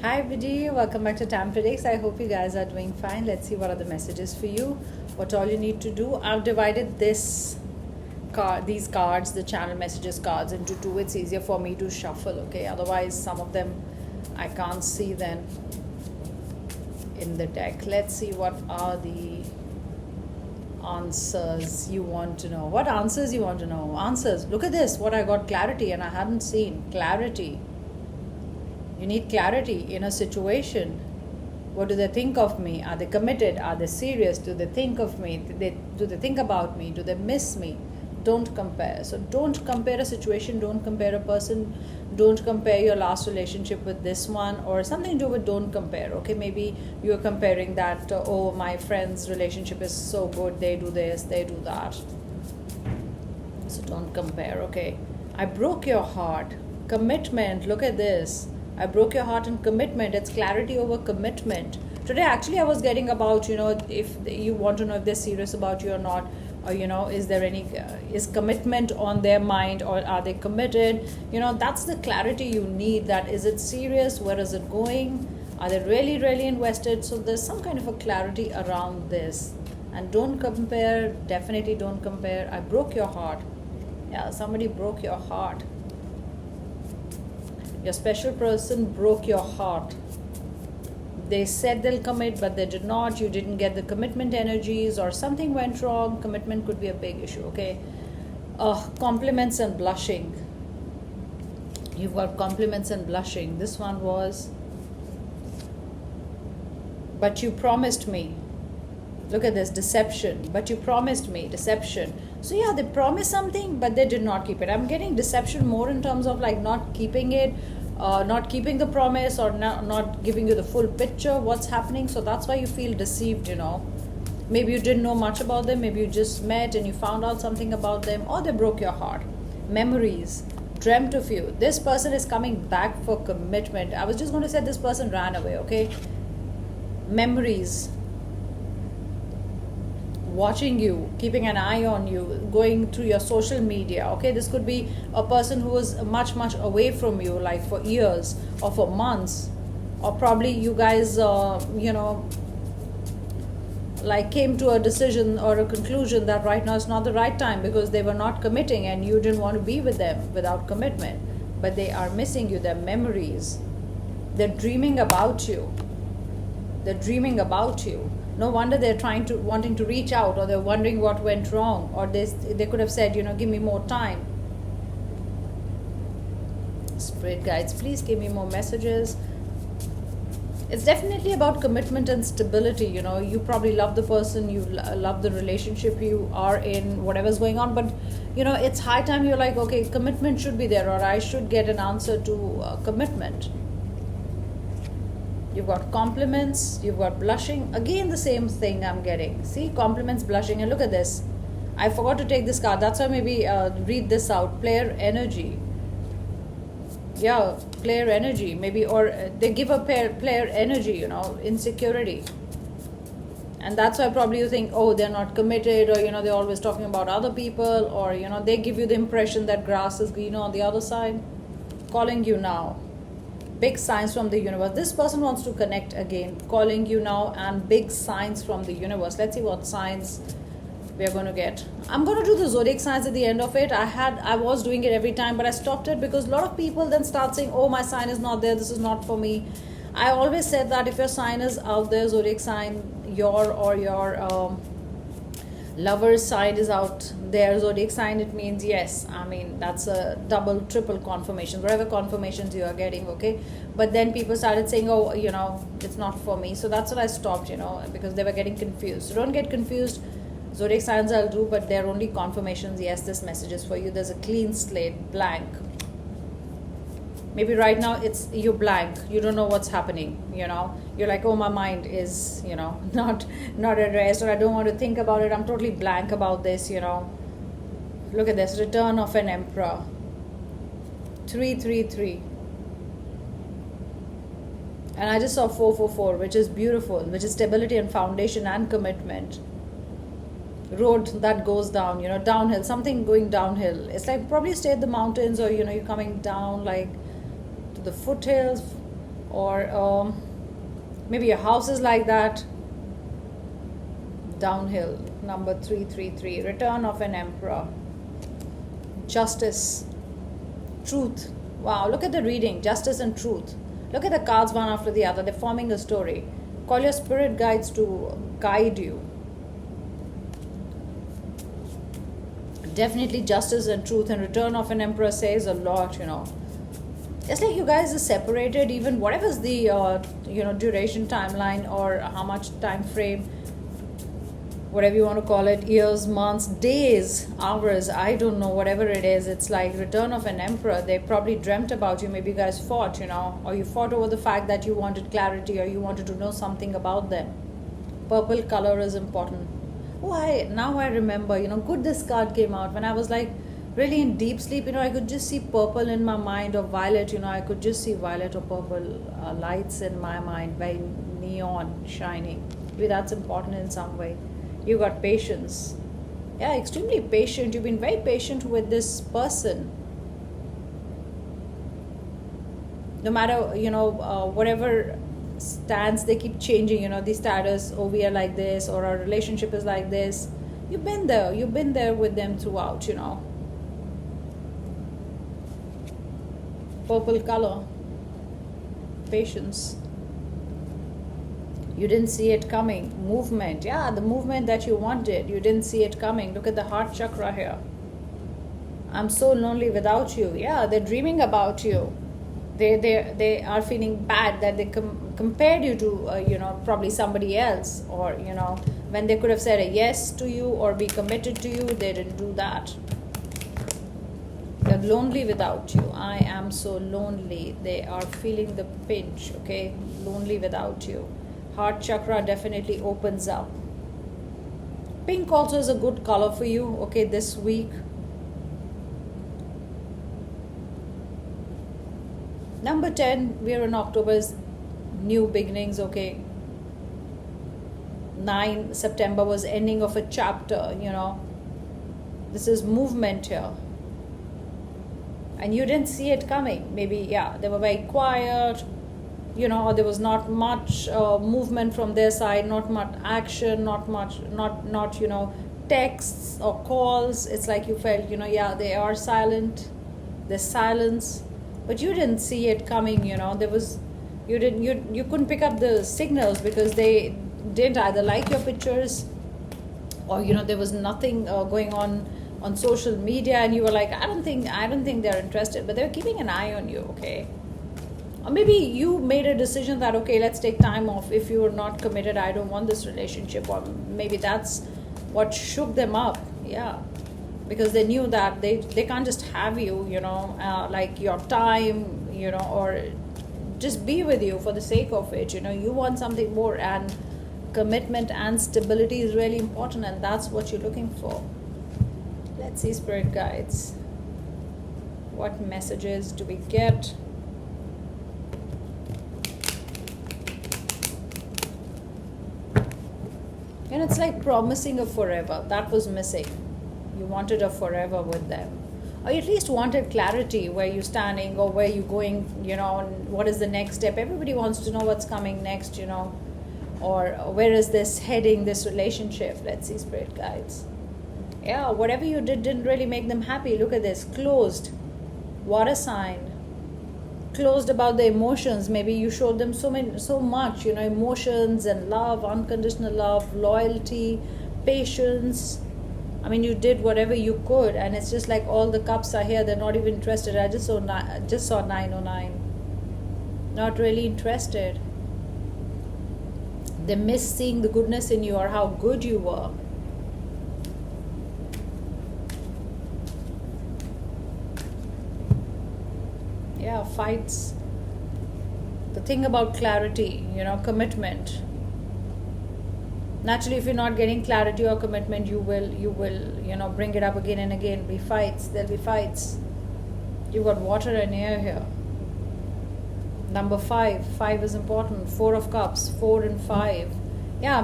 Hi Vidi, welcome back to Tam Predicts. I hope you guys are doing fine. Let's see what are the messages for you. What all you need to do. I've divided these cards, the channel messages cards, into two. It's easier for me to shuffle, okay? Otherwise, some of them I can't see then in the deck. Let's see what are the answers you want to know. What answers you want to know? Answers. Look at this. What I got clarity and I hadn't seen. Clarity. You need clarity in a situation. What do they think of me? Are they committed? Are they serious? Do they think of me? Do they think about me? Do they miss me? Don't compare. So don't compare a situation. Don't compare a person. Don't compare your last relationship with this one or something to do with don't compare. Okay, maybe you're comparing that, oh, my friend's relationship is so good. They do this, they do that. So don't compare, okay? I broke your heart. Commitment. Look at this. I broke your heart in commitment. It's clarity over commitment. Today, actually, I was getting about, if you want to know if they're serious about you or not, or, is there is commitment on their mind or are they committed? That's the clarity you need. That is it serious? Where is it going? Are they really, really invested? So there's some kind of a clarity around this. And don't compare. Definitely don't compare. I broke your heart. Yeah, somebody broke your heart. Your special person broke your heart. They said they'll commit, but they did not. You didn't get the commitment energies or something went wrong. Commitment could be a big issue, okay? Compliments and blushing. You've got compliments and blushing. This one was, but you promised me. Look at this, deception. But you promised me, deception. So yeah, they promised something, but they did not keep it. I'm getting deception more in terms of like not keeping it, not keeping the promise, or not giving you the full picture, what's happening. So that's why you feel deceived, Maybe you didn't know much about them. Maybe you just met and you found out something about them, or they broke your heart. Memories, dreamt of you. This person is coming back for commitment. I was just going to say this person ran away, okay? Memories, watching you, keeping an eye on you, going through your social media, okay? This could be a person who was much, much away from you, like for years or for months, or probably you guys, like came to a decision or a conclusion that right now is not the right time because they were not committing and you didn't want to be with them without commitment. But they are missing you, their memories. They're dreaming about you. They're dreaming about you. No wonder they're wanting to reach out, or they're wondering what went wrong, or they could have said, give me more time. Spirit guides, please give me more messages. It's definitely about commitment and stability. You probably love the person, you love the relationship you are in, whatever's going on, but it's high time you're like, okay, commitment should be there, or I should get an answer to commitment. You've got compliments, you've got blushing. Again, the same thing I'm getting. See, compliments, blushing, and look at this. I forgot to take this card. That's why maybe read this out. Player energy. Yeah, player energy. Maybe, or they give a player energy, insecurity. And that's why probably you think, oh, they're not committed, or, they're always talking about other people, or, they give you the impression that grass is greener on the other side. Calling you now. Big signs from the universe. This person wants to connect again. Calling you now, and big signs from the universe. Let's see what signs we're going to get. I'm going to do the zodiac signs at the end of it. I was doing it every time, but I stopped it because a lot of people then start saying, oh, my sign is not there, this is not for me. I always said that if your sign is out there, zodiac sign, your lover's sign is out there, zodiac sign, it means yes. I mean, that's a double, triple confirmation, whatever confirmations you are getting, okay? But then people started saying, oh, it's not for me. So that's what I stopped, because they were getting confused. So don't get confused. Zodiac signs I'll do, but they're only confirmations. Yes, this message is for you. There's a clean slate, blank. Maybe right now you're blank. You don't know what's happening, You're like, oh, my mind is, not at rest, or I don't want to think about it. I'm totally blank about this, Look at this, return of an emperor. 333. And I just saw 444, which is beautiful, which is stability and foundation and commitment. Road that goes down, downhill, something going downhill. It's like probably stay at the mountains, or, you're coming down like to the foothills. or maybe your house is like that. Downhill, number 333, return of an emperor. Justice, truth. Wow, look at the reading, justice and truth. Look at the cards one after the other, they're forming a story. Call your spirit guides to guide you. Definitely justice and truth, and return of an emperor says a lot, Just like you guys are separated, even whatever's the duration, timeline, or how much time frame, whatever you want to call it, years, months, days, hours, I don't know, whatever it is, it's like return of an emperor. They probably dreamt about you. Maybe you guys fought, or you fought over the fact that you wanted clarity or you wanted to know something about them. Purple color is important. Now I remember, good this card came out when I was like really in deep sleep, I could just see purple in my mind, or violet, I could just see violet or purple lights in my mind, very neon shining. Maybe that's important in some way. You got patience. Yeah, extremely patient. You've been very patient with this person. No matter, whatever stance they keep changing, the status, we are like this, or our relationship is like this. You've been there with them throughout, Purple color, patience. You didn't see it coming. Movement, the movement that you wanted, you didn't see it coming. Look at the heart chakra here. I'm so lonely without you. They're dreaming about you. They are feeling bad that they compared you to probably somebody else, or when they could have said a yes to you or be committed to you, they didn't do that. They're lonely without you. I am so lonely. They are feeling the pinch. Okay, lonely without you. Heart chakra definitely opens up. Pink also is a good color for you, okay, this week. Number 10, we are in October's new beginnings, okay. 9 September was ending of a chapter, This is movement here. And you didn't see it coming. Maybe, they were very quiet, there was not much movement from their side, not much action, not texts or calls. It's like you felt, they are silent. There's silence. But you didn't see it coming, you couldn't pick up the signals because they didn't either like your pictures, or there was nothing going on social media, and you were like, I don't think they're interested, but they were keeping an eye on you, okay. Or maybe you made a decision that, okay, let's take time off. If you are not committed, I don't want this relationship. Or maybe that's what shook them up, because they knew that they can't just have you, like your time, or just be with you for the sake of it. You want something more, and commitment and stability is really important, and that's what you're looking for. Let's see, spirit guides. What messages do we get? And it's like promising a forever. That was missing. You wanted a forever with them. Or you at least wanted clarity, where you're standing or where you're going, and what is the next step. Everybody wants to know what's coming next, or where is this heading, this relationship. Let's see, spirit guides. Whatever you did didn't really make them happy. Look at this. Closed. Water sign. Closed about the emotions. Maybe you showed them so much, emotions and love, unconditional love, loyalty, patience. I mean, you did whatever you could, and it's just like all the cups are here. They're not even interested. I just saw 909. Not really interested. They miss seeing the goodness in you, or how good you were. Fights. The thing about clarity, commitment. Naturally, if you're not getting clarity or commitment, you will bring it up again and again. There'll be fights. You've got water and air here. Number 5. 5 is important. 4 of cups. 4 and 5.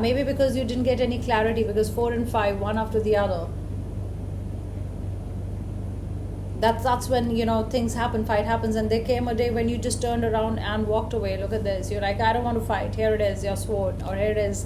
Maybe because you didn't get any clarity, because 4 and 5, one after the other. That's when, things happen, fight happens. And there came a day when you just turned around and walked away. Look at this, you're like, I don't want to fight, here it is your sword, or here it is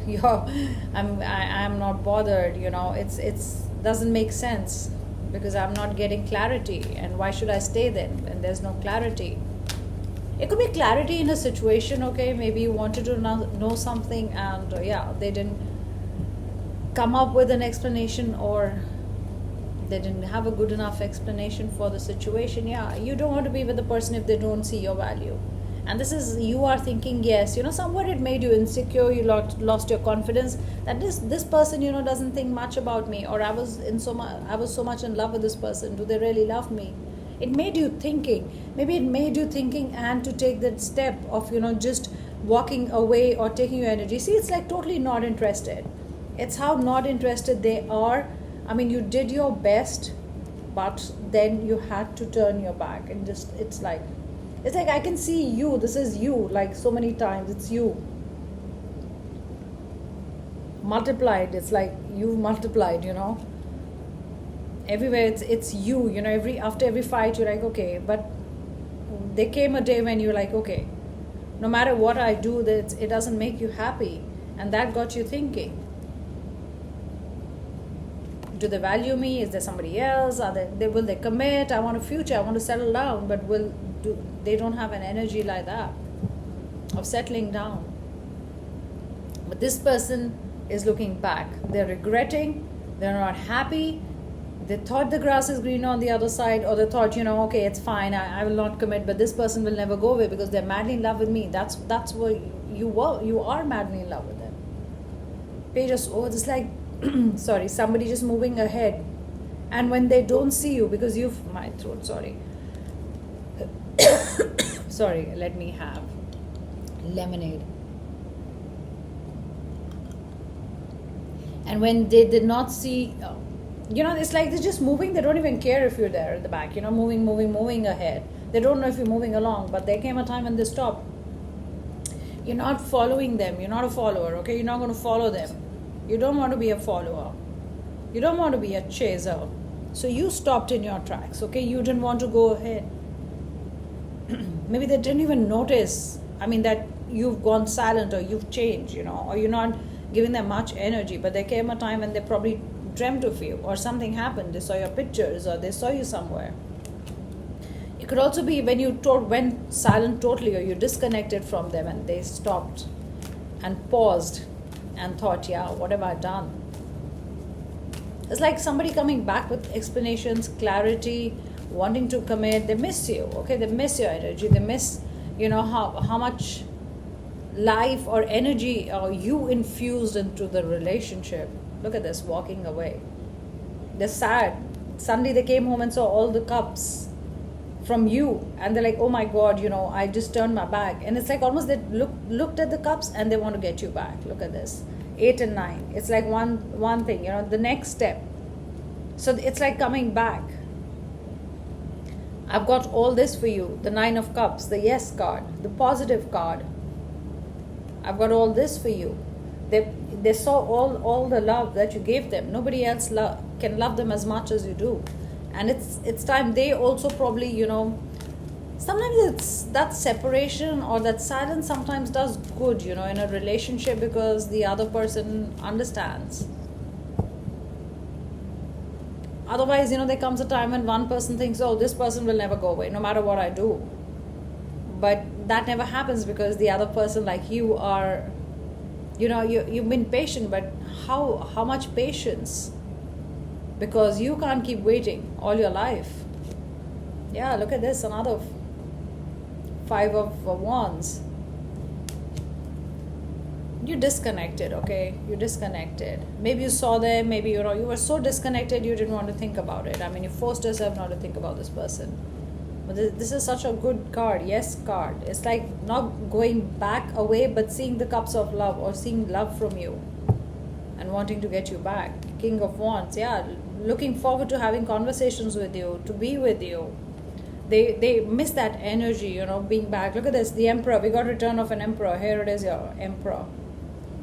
your I'm not bothered. It's doesn't make sense, because I'm not getting clarity, and why should I stay then when there's no clarity? It could be clarity in a situation, okay? Maybe you wanted to know something, and they didn't come up with an explanation, or they didn't have a good enough explanation for the situation. You don't want to be with the person if they don't see your value. And this is, you are thinking, yes, somewhere it made you insecure, you lost your confidence, that this person, doesn't think much about me, or I was so much in love with this person, do they really love me? It made you thinking. Maybe it made you thinking, and to take that step of, just walking away or taking your energy. See, it's like totally not interested. It's how not interested they are. I mean, you did your best, but then you had to turn your back, and it's like I can see you, this is you, like so many times, it's you multiplied. It's like you've multiplied, everywhere it's you, after every fight you're like, okay, but there came a day when you're like, okay, no matter what I do, it doesn't make you happy, and that got you thinking, do they value me? Is there somebody else? Will they commit? I want a future, I want to settle down, but they don't have an energy like that of settling down. But this person is looking back, they're regretting, they're not happy. They thought the grass is greener on the other side, or they thought, okay, it's fine, I will not commit, but this person will never go away because they're madly in love with me. That's what you are madly in love with them. It's like sorry, somebody just moving ahead, and when they don't see you, because my throat, sorry sorry, let me have lemonade. And when they did not see, it's like they're just moving, they don't even care if you're there at the back, moving ahead. They don't know if you're moving along, but there came a time when they stopped. You're not following them, you're not a follower, okay? You're not going to follow them. You don't want to be a follower, you don't want to be a chaser. So you stopped in your tracks, okay? You didn't want to go ahead. Maybe they didn't even notice, that you've gone silent, or you've changed, or you're not giving them much energy. But there came a time when they probably dreamt of you, or something happened, they saw your pictures, or they saw you somewhere. It could also be when you went silent totally, or you disconnected from them, and they stopped and paused and thought, what have I done? It's like somebody coming back with explanations, clarity, wanting to commit. They miss you, okay? They miss your energy, they miss, how much life or energy you infused into the relationship. Look at this, walking away. They're sad. Suddenly they came home and saw all the cups from you, and they're like, oh my God, I just turned my back. And it's like almost they looked at the cups and they want to get you back. Look at this, 8 and 9. It's like one thing, the next step. So it's like coming back. I've got all this for you, the 9 of cups, the yes card, the positive card. I've got all this for you. They saw all the love that you gave them. Nobody else can love them as much as you do. And it's time they also probably, sometimes it's that separation or that silence sometimes does good, in a relationship, because the other person understands. Otherwise, there comes a time when one person thinks, oh, this person will never go away, no matter what I do. But that never happens, because the other person, like you, are, you've been patient, but how much patience? Because you can't keep waiting all your life. Look at this, another 5 of Wands. You disconnected, okay? You disconnected. Maybe you saw them, maybe you were so disconnected you didn't want to think about it. You forced yourself not to think about this person. But this is such a good card, yes card. It's like not going back away, but seeing the cups of love, or seeing love from you and wanting to get you back. King of Wands, looking forward to having conversations with you, to be with you. They miss that energy, being back. Look at this, the Emperor. We got return of an Emperor. Here it is, your Emperor.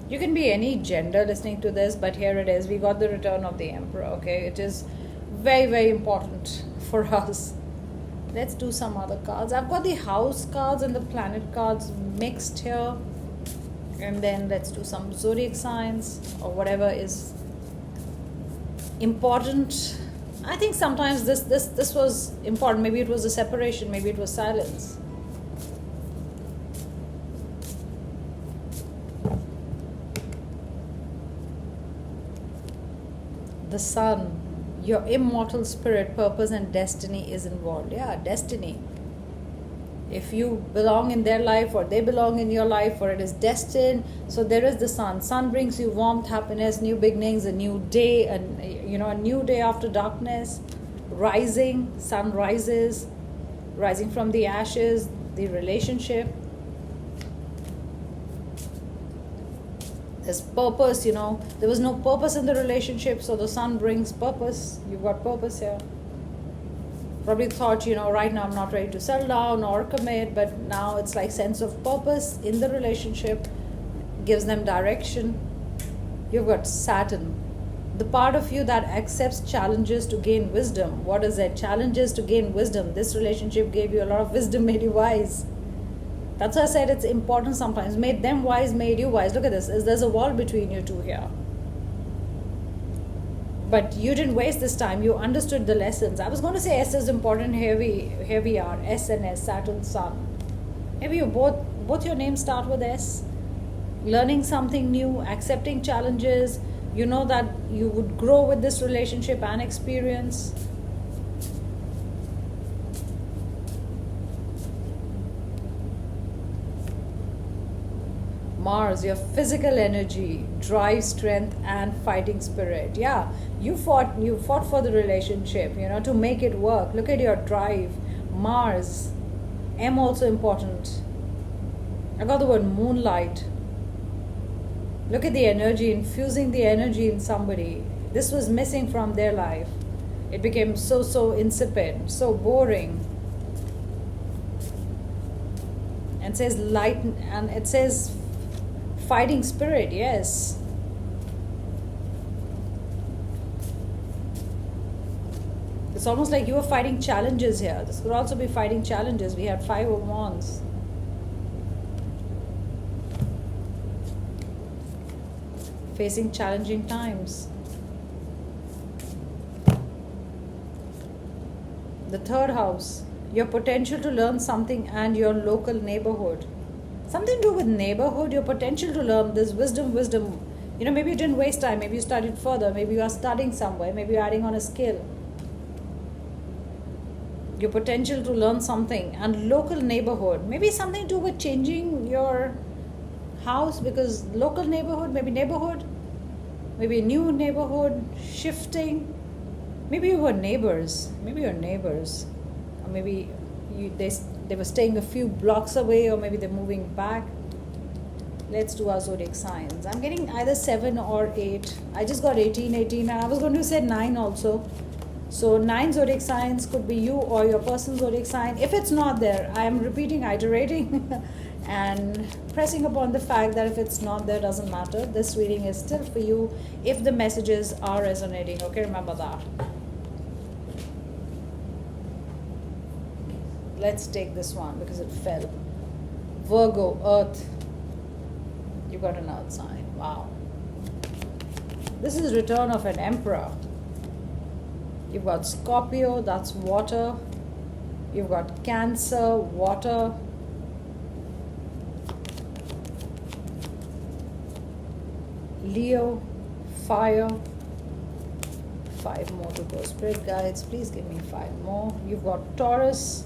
You can be any gender listening to this, but here it is. We got the return of the Emperor, okay? It is very, very important for us. Let's do some other cards. I've got the house cards and the planet cards mixed here. And then let's do some zodiac signs or whatever is important. I think sometimes this was important. Maybe it was a separation, maybe it was silence. The sun, your immortal spirit, purpose and destiny is involved. Yeah, destiny. If you belong in their life or they belong in your life or it is destined. So there is the sun. Sun brings you warmth, happiness, new beginnings, a new day, and a new day after darkness. Rising, sun rises, rising from the ashes, the relationship. There's purpose, there was no purpose in the relationship, so the sun brings purpose. You've got purpose here. Probably thought, right now I'm not ready to settle down or commit, but now it's like sense of purpose in the relationship, gives them direction. You've got Saturn, the part of you that accepts challenges to gain wisdom. What is it? Challenges to gain wisdom. This relationship gave you a lot of wisdom, made you wise. That's why I said it's important sometimes. Made them wise, made you wise. Look at this. There's a wall between you two here. But you didn't waste this time. You understood the lessons. I was going to say S is important. Here we are. S and S, Saturn, Sun. Maybe you both your names start with S. Learning something new, accepting challenges. You know that you would grow with this relationship and experience. Mars, your physical energy, drive, strength, and fighting spirit. Yeah, you fought for the relationship, to make it work. Look at your drive. Mars, M also important. I got the word moonlight. Look at the energy, infusing the energy in somebody. This was missing from their life. It became so insipid, so boring. And it says light, and it says fighting spirit, yes. It's almost like you were fighting challenges here. This could also be fighting challenges. We had 5 of Wands. Facing challenging times. The third house, your potential to learn something and your local neighborhood. Something to do with neighborhood, your potential to learn this wisdom. Maybe you didn't waste time. Maybe you studied further. Maybe you are studying somewhere. Maybe you're adding on a skill. Your potential to learn something and local neighborhood. Maybe something to do with changing your house, because local neighborhood, maybe a new neighborhood, shifting. Maybe you were neighbors. Or maybe they were staying a few blocks away, or maybe they're moving back. Let's do our zodiac signs. I'm getting either 7 or 8. I just got 18, and I was going to say 9 also. So 9 zodiac signs could be you or your person's zodiac sign. If it's not there, I am repeating, iterating and pressing upon the fact that if it's not there, doesn't matter. This reading is still for you if the messages are resonating. Okay, remember that. Let's take this one because it fell. Virgo, Earth. You got an Earth sign. Wow. This is return of an Emperor. You've got Scorpio, that's water. You've got Cancer, water. Leo, fire. 5 more to go. Spirit guides, please give me 5 more. You've got Taurus,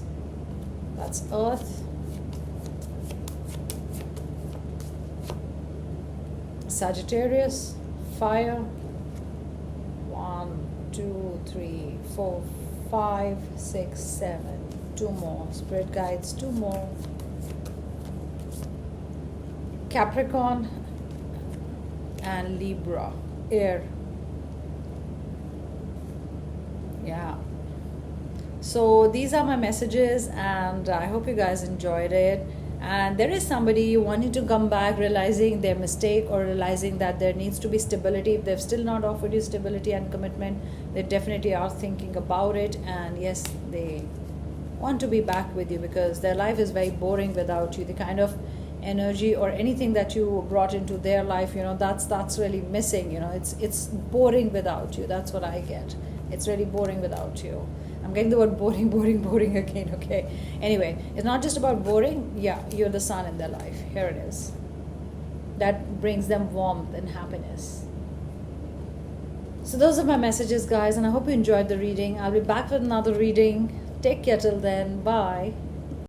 that's earth. Sagittarius, fire. 1, 2, 3, 4, 5, 6, 7. 2 more. Spirit guides, 2 more. Capricorn and Libra, air. Yeah. So these are my messages, and I hope you guys enjoyed it. And there is somebody wanting to come back, realizing their mistake, or realizing that there needs to be stability. If they've still not offered you stability and commitment, they definitely are thinking about it. And yes, they want to be back with you, because their life is very boring without you. The kind of energy or anything that you brought into their life, that's really missing. It's boring without you. That's what I get. It's really boring without you. I'm getting the word boring, boring, boring again, okay? Anyway, it's not just about boring. Yeah, you're the sun in their life. Here it is. That brings them warmth and happiness. So those are my messages, guys, and I hope you enjoyed the reading. I'll be back with another reading. Take care till then. Bye.